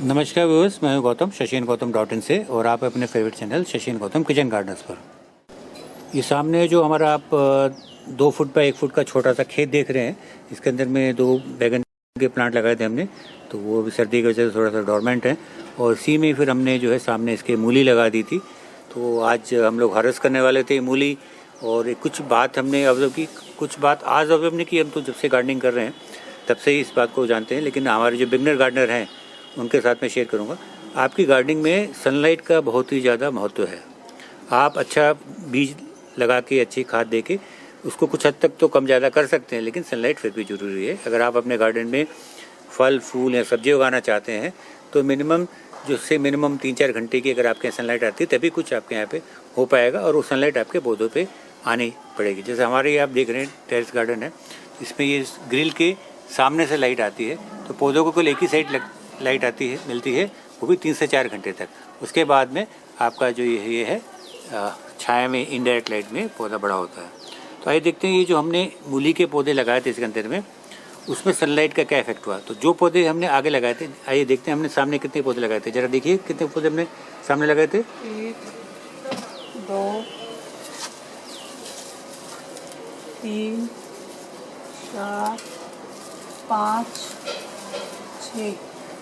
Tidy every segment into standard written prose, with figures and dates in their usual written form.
नमस्कार व्यूअर्स, मैं हूं गौतम शशीन गौतम डॉट इन से और आप अपने favourite channel Shasheen Gautam kitchen gardens पर। ये सामने जो हमारा आप 2 फुट बाय 1 फुट का छोटा सा खेत देख रहे हैं, इसके अंदर में 2 बैगन के प्लांट लगाए थे हमने, तो वो भी सर्दी की वजह से थोड़ा सा डोरमेंट है। और इसी में फिर हमने जो है सामने इसके मूली लगा दी थी। तो आज हम लोग हार्वेस्ट करने वाले थे मूली। और कुछ बात हमने ऑब्जर्व की, कुछ बात आज ऑब्जर्व नहीं की, हम तो जब से गार्डनिंग कर रहे हैं तब से ही इस बात को जानते हैं, लेकिन हमारे जो बिगनर गार्डनर हैं उनके साथ मैं शेयर करूंगा। आपकी गार्डनिंग में सनलाइट का बहुत ही ज़्यादा महत्व है। आप अच्छा बीज लगा के अच्छी खाद दे के उसको कुछ हद तक तो कम ज़्यादा कर सकते हैं, लेकिन सनलाइट फिर भी ज़रूरी है। अगर आप अपने गार्डन में फल फूल या सब्जी उगाना चाहते हैं तो मिनिमम 3-4 घंटे की अगर आपके यहाँ सनलाइट आती है तभी कुछ आपके यहाँ पे हो पाएगा, और वो सनलाइट आपके पौधों पे आनी पड़ेगी। जैसे हमारे आप देख रहे हैं टेरेस गार्डन है, इसमें ये ग्रिल के सामने से लाइट आती है, तो पौधों को केवल एक ही साइड लाइट मिलती है, वो भी 3 से 4 घंटे तक। उसके बाद में आपका जो ये है छाया में, इनडायरेक्ट लाइट में पौधा बड़ा होता है। तो आइए देखते हैं ये जो हमने मूली के पौधे लगाए थे इसके अंदर में, उसमें सनलाइट का क्या इफेक्ट हुआ। तो जो पौधे हमने आगे लगाए थे, आइए देखते हैं हमने सामने कितने पौधे लगाए थे। जरा देखिए कितने पौधे हमने सामने लगाए थे। 1 2 3 4 5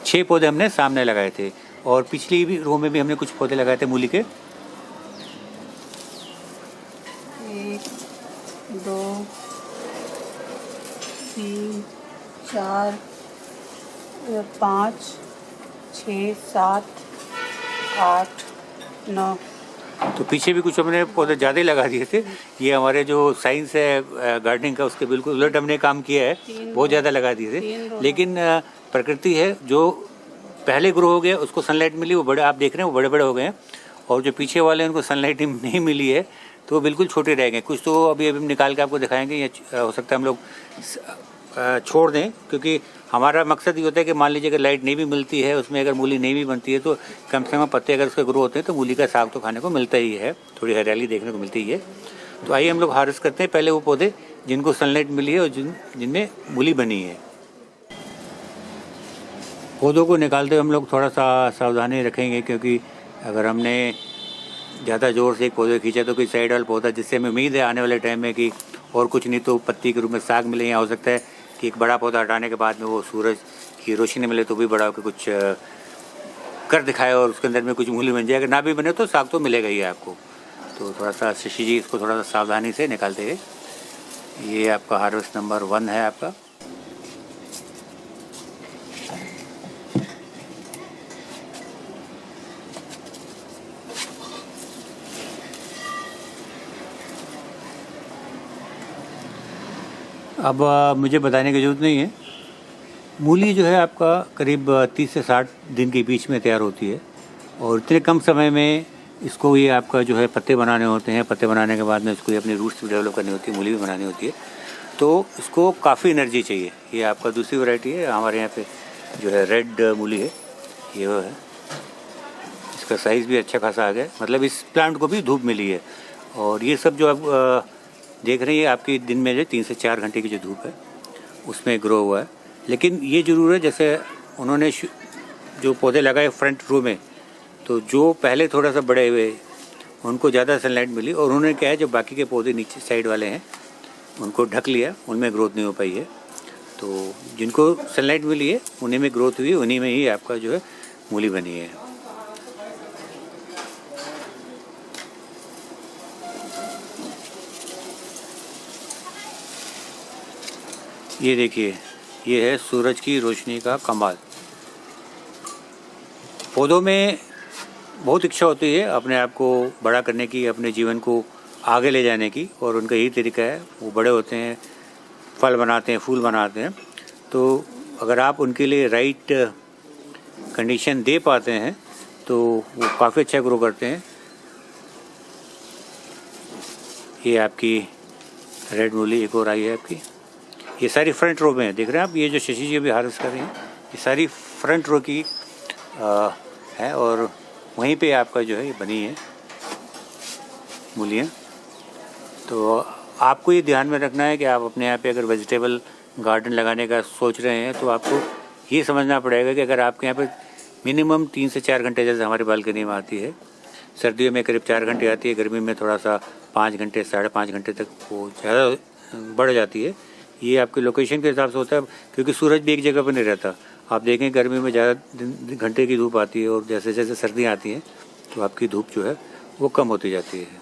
6 पौधे हमने सामने लगाए थे, और पिछली भी रो में भी हमने कुछ पौधे लगाए थे मूली के। 1 2 3 4 5 6 7 8 9। तो पीछे भी कुछ हमने पौधे ज़्यादा ही लगा दिए थे। ये हमारे जो साइंस है गार्डनिंग का, उसके बिल्कुल उलट हमने काम किया है, बहुत ज़्यादा लगा दिए थे। लेकिन प्रकृति है, जो पहले ग्रो हो गया उसको सनलाइट मिली, वो बड़े आप देख रहे हैं वो बड़े बड़े हो गए हैं, और जो पीछे वाले उनको सनलाइट नहीं मिली है तो वो बिल्कुल छोटे रह गए। कुछ तो अभी निकाल के आपको दिखाएंगे, या हो सकता है हम लोग छोड़ दें, क्योंकि हमारा मकसद ये होता है कि मान लीजिए अगर लाइट नहीं भी मिलती है, उसमें अगर मूली नहीं भी बनती है, तो कम से कम पत्ते अगर उसके ग्रो होते हैं तो मूली का साग तो खाने को मिलता ही है, थोड़ी हरियाली देखने को मिलती ही है। तो आइए हम लोग हार्वेस्ट करते हैं पहले वो पौधे जिनको सनलाइट मिली है और जिनमें मूली बनी है। पौधों को निकालते हुए हम लोग थोड़ा सा सावधानी रखेंगे, क्योंकि अगर हमने ज़्यादा ज़ोर से एक पौधे खींचा तो कोई साइड वाला पौधा, जिससे हमें उम्मीद है आने वाले टाइम में कि और कुछ नहीं तो पत्ती के रूप में साग मिले, या हो सकता है कि एक बड़ा पौधा हटाने के बाद में वो सूरज की रोशनी मिले तो भी बड़ा होकर कुछ कर दिखाए और उसके अंदर में कुछ मूली बन जाए। अगर ना भी बने तो साग तो मिलेगा ही आपको। तो थोड़ा सा शशि जी इसको थोड़ा सा सावधानी से निकालते हैं। ये आपका हार्वेस्ट नंबर 1 है आपका। अब मुझे बताने की ज़रूरत नहीं है, मूली जो है आपका करीब 30 से 60 दिन के बीच में तैयार होती है, और इतने कम समय में इसको ये आपका जो है पत्ते बनाने होते हैं। पत्ते बनाने के बाद में इसको ये अपनी रूट्स भी डेवलप करनी होती है, मूली भी बनानी होती है, तो इसको काफ़ी एनर्जी चाहिए। ये आपका दूसरी वैरायटी है, हमारे यहाँ पे जो है रेड मूली है, ये वो है। इसका साइज़ भी अच्छा खासा आ गया, मतलब इस प्लांट को भी धूप मिली है। और ये सब जो आप देख रही है आपकी दिन में जो 3 से 4 घंटे की जो धूप है उसमें ग्रो हुआ है। लेकिन ये ज़रूर है, जैसे उन्होंने जो पौधे लगाए फ्रंट रो में, तो जो पहले थोड़ा सा बड़े हुए उनको ज़्यादा सनलाइट मिली, और उन्होंने क्या है जो बाकी के पौधे नीचे साइड वाले हैं उनको ढक लिया, उनमें ग्रोथ नहीं हो पाई है। तो जिनको सनलाइट मिली है उन्हीं में ग्रोथ हुई, उन्हीं में ही आपका जो है मूली बनी है। ये देखिए, ये है सूरज की रोशनी का कमाल। पौधों में बहुत इच्छा होती है अपने आप को बड़ा करने की, अपने जीवन को आगे ले जाने की, और उनका यही तरीका है। वो बड़े होते हैं, फल बनाते हैं, फूल बनाते हैं। तो अगर आप उनके लिए राइट कंडीशन दे पाते हैं तो वो काफ़ी अच्छा ग्रो करते हैं। ये आपकी रेड मूली एक और आई है आपकी। ये सारी फ्रंट रो में है, देख रहे हैं आप। ये जो शशि जी अभी हार्वेस्ट कर रही हैं ये सारी फ्रंट रो की है, और वहीं पे आपका जो है ये बनी है मूलियाँ। तो आपको ये ध्यान में रखना है कि आप अपने यहाँ पे अगर वेजिटेबल गार्डन लगाने का सोच रहे हैं तो आपको ये समझना पड़ेगा कि अगर आपके यहाँ पे मिनिमम 3 से 4 घंटे जैसे हमारी बालकनी में आती है। सर्दियों में करीब 4 घंटे आती है, गर्मी में थोड़ा सा 5 घंटे 5.5 घंटे तक वो ज़्यादा बढ़ जाती है। ये आपके लोकेशन के हिसाब से होता है, क्योंकि सूरज भी एक जगह पर नहीं रहता। आप देखें गर्मी में ज़्यादा घंटे की धूप आती है और जैसे जैसे सर्दियाँ आती हैं तो आपकी धूप जो है वो कम होती जाती है।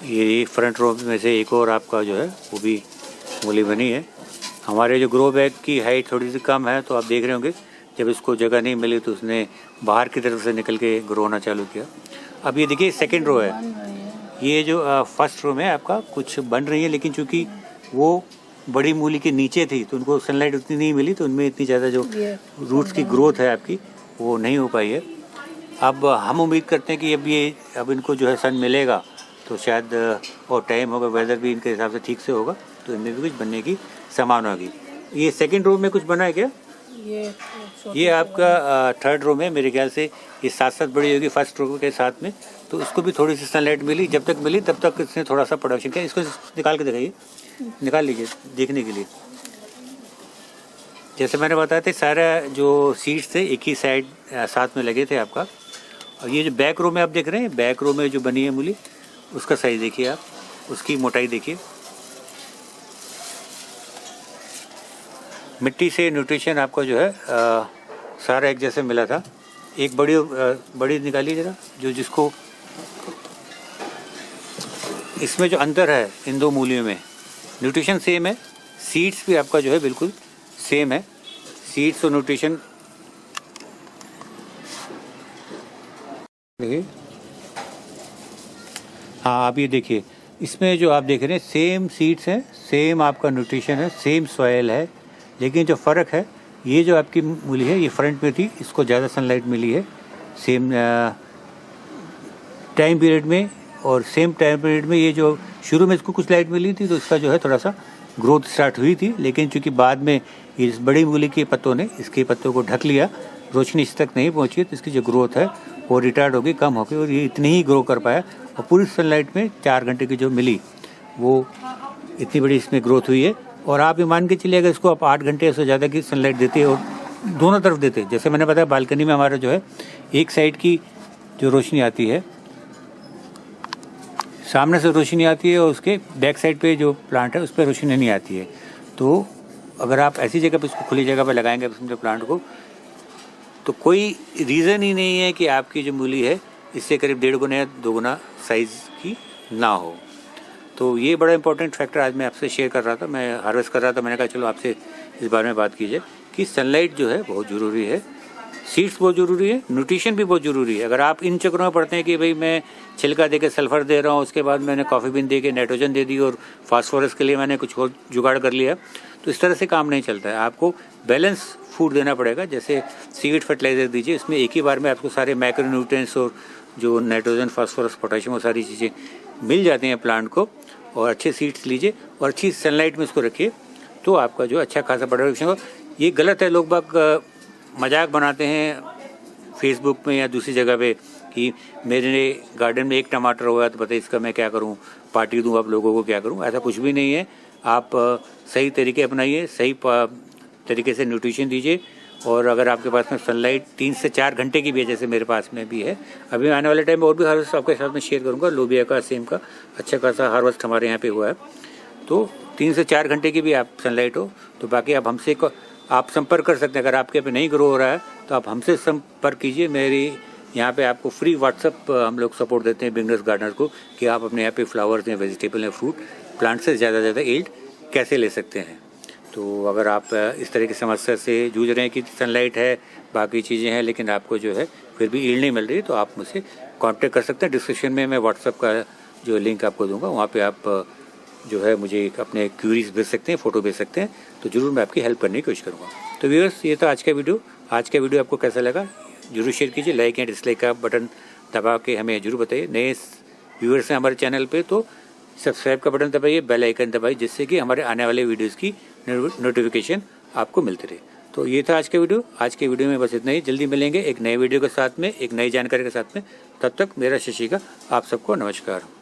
ये फ्रंट रो में से एक और आपका जो है वो भी मूली बनी है। हमारे जो ग्रो बैग की हाइट थोड़ी सी कम है, तो आप देख रहे होंगे जब इसको जगह नहीं मिली तो उसने बाहर की तरफ से निकल के ग्रो होना चालू किया। अब ये देखिए सेकंड रो है। ये जो फर्स्ट रो में आपका कुछ बन रही है, लेकिन चूंकि वो बड़ी मूली के नीचे थी तो उनको सनलाइट उतनी नहीं मिली, तो उनमें इतनी ज़्यादा जो रूट्स की ग्रोथ है आपकी वो नहीं हो पाई है। अब हम उम्मीद करते हैं कि अब इनको जो है सन मिलेगा तो शायद और टाइम होगा, वेदर भी इनके हिसाब से ठीक से होगा, तो इनमें भी कुछ बनने की संभावना होगी। ये सेकंड रो में कुछ बना है क्या? ये आपका थर्ड रो में मेरे ख्याल से ये साथ बड़ी होगी फर्स्ट रो के साथ में, तो उसको भी थोड़ी सी सनलाइट मिली। जब तक मिली तब तक इसने थोड़ा सा प्रोडक्शन किया। इसको निकाल के दिखाइए, निकाल लीजिए देखने के लिए। जैसे मैंने बताया था, सारा जो सीड्स थे एक ही साइड साथ में लगे थे आपका। और ये जो बैक रो में आप देख रहे हैं, बैक रो में जो बनी है मूली, उसका साइज देखिए आप, उसकी मोटाई देखिए। मिट्टी से न्यूट्रिशन आपका जो है सारा एक जैसे मिला था। एक बड़ी निकालिए जरा, जो जिसको इसमें जो अंतर है इन दो मूलियों में, न्यूट्रिशन सेम है, सीड्स भी आपका जो है बिल्कुल सेम है। सीड्स और न्यूट्रिशन देखिए, हाँ आप ये देखिए, इसमें जो आप देख रहे हैं सेम सीड्स हैं, सेम आपका न्यूट्रिशन है, सेम सॉयल है, लेकिन जो फ़र्क है ये जो आपकी मूली है ये फ्रंट में थी, इसको ज़्यादा सनलाइट मिली है सेम टाइम पीरियड में, और सेम टाइम पीरियड में ये जो शुरू में इसको कुछ लाइट मिली थी तो इसका जो है थोड़ा सा ग्रोथ स्टार्ट हुई थी। लेकिन चूंकि बाद में इस बड़ी मूली के पत्तों ने इसके पत्तों को ढक लिया, रोशनी इस तक नहीं पहुंची, तो इसकी जो ग्रोथ है वो रिटार्ड हो गई, कम हो गई, और ये इतनी ही ग्रो कर पाया। और पूरी सनलाइट में 4 घंटे की जो मिली वो इतनी बड़ी इसमें ग्रोथ हुई है। और आप ये मान के चलिए अगर इसको आप 8 घंटे से ज़्यादा की सनलाइट देते और दोनों तरफ देते, जैसे मैंने बताया बालकनी में हमारा जो है एक साइड की जो रोशनी आती है, सामने से रोशनी आती है, और उसके बैक साइड पे जो प्लांट है उस पर रोशनी नहीं आती है। तो अगर आप ऐसी जगह पे इसको खुली जगह पे लगाएंगे समझो प्लांट को, तो कोई रीज़न ही नहीं है कि आपकी जो मूली है इससे करीब 1.5 गुना या 2 गुना साइज़ की ना हो। तो ये बड़ा इंपॉर्टेंट फैक्टर आज मैं आपसे शेयर कर रहा था। मैं हार्वेस्ट कर रहा था, मैंने कहा चलो आपसे इस बारे में बात कीजिए कि सनलाइट जो है बहुत ज़रूरी है, सीड्स बहुत ज़रूरी है, न्यूट्रिशन भी बहुत ज़रूरी है। अगर आप इन चक्करों में पड़ते हैं कि भाई मैं छिलका दे के सल्फर दे रहा हूँ, उसके बाद मैंने कॉफ़ी बीन दे के नाइट्रोजन दे दी और फास्फोरस के लिए मैंने कुछ और जुगाड़ कर लिया, तो इस तरह से काम नहीं चलता है। आपको बैलेंस फूड देना पड़ेगा। जैसे सीड फर्टिलाइज़र दीजिए, इसमें एक ही बार में आपको सारे मैक्रोन्यूट्रिएंट्स और जो नाइट्रोजन फास्फोरस पोटेशियम वो सारी चीज़ें मिल जाती हैं प्लांट को। और अच्छे सीड्स लीजिए और अच्छी सनलाइट में इसको रखिए, तो आपका जो अच्छा खासा प्रोडक्शन होगा। ये गलत है, लोग बाग मजाक बनाते हैं फेसबुक में या दूसरी जगह पे कि मेरे गार्डन में एक टमाटर हुआ तो बताइए इसका मैं क्या करूं, पार्टी दूं आप लोगों को, क्या करूं। ऐसा कुछ भी नहीं है। आप सही तरीके अपनाइए, सही तरीके से न्यूट्रिशन दीजिए। और अगर आपके पास में सनलाइट 3 से 4 घंटे की भी है, जैसे मेरे पास में भी है, अभी आने वाले टाइम में और भी हार्वेस्ट आपके साथ में शेयर करूँगा। लोबिया का, सेम का अच्छा खासा हार्वेस्ट हमारे यहाँ पे हुआ है। तो 3 से 4 घंटे की भी आप सनलाइट हो तो बाकी आप हमसे आप संपर्क कर सकते हैं। अगर आपके पे नहीं ग्रो हो रहा है तो आप हमसे संपर्क कीजिए। मेरी यहाँ पे आपको फ्री व्हाट्सअप हम लोग सपोर्ट देते हैं बिगनर्स गार्डनर को, कि आप अपने यहाँ पे फ्लावर्स या वेजिटेबल या फ्रूट प्लांट से ज़्यादा यील्ड कैसे ले सकते हैं। तो अगर आप इस तरह की समस्या से जूझ रहे हैं कि सनलाइट है, बाकी चीज़ें हैं, लेकिन आपको जो है फिर भी यील्ड नहीं मिल रही, तो आप मुझसे कांटेक्ट कर सकते हैं। डिस्क्रिप्शन में मैं व्हाट्सअप का जो लिंक आपको दूंगा, वहाँ पे आप जो है मुझे अपने क्यूरीज भेज सकते हैं, फ़ोटो भेज सकते हैं, तो ज़रूर मैं आपकी हेल्प करने की कोशिश करूँगा। तो व्यूअर्स, ये था आज का वीडियो। आज का वीडियो आपको कैसा लगा जरूर शेयर कीजिए, लाइक या डिसलाइक का बटन दबा के हमें जरूर बताइए। नए व्यूअर्स हैं हमारे चैनल पे तो सब्सक्राइब का बटन दबाइए, बेल आइकन दबाइए, जिससे कि हमारे आने वाले वीडियोस की नोटिफिकेशन आपको मिलती रहे। तो ये था आज का वीडियो। आज के वीडियो में बस इतना ही। जल्दी मिलेंगे एक नए वीडियो के साथ में, एक नई जानकारी के साथ में। तब तक मेरा शशि का आप सबको नमस्कार।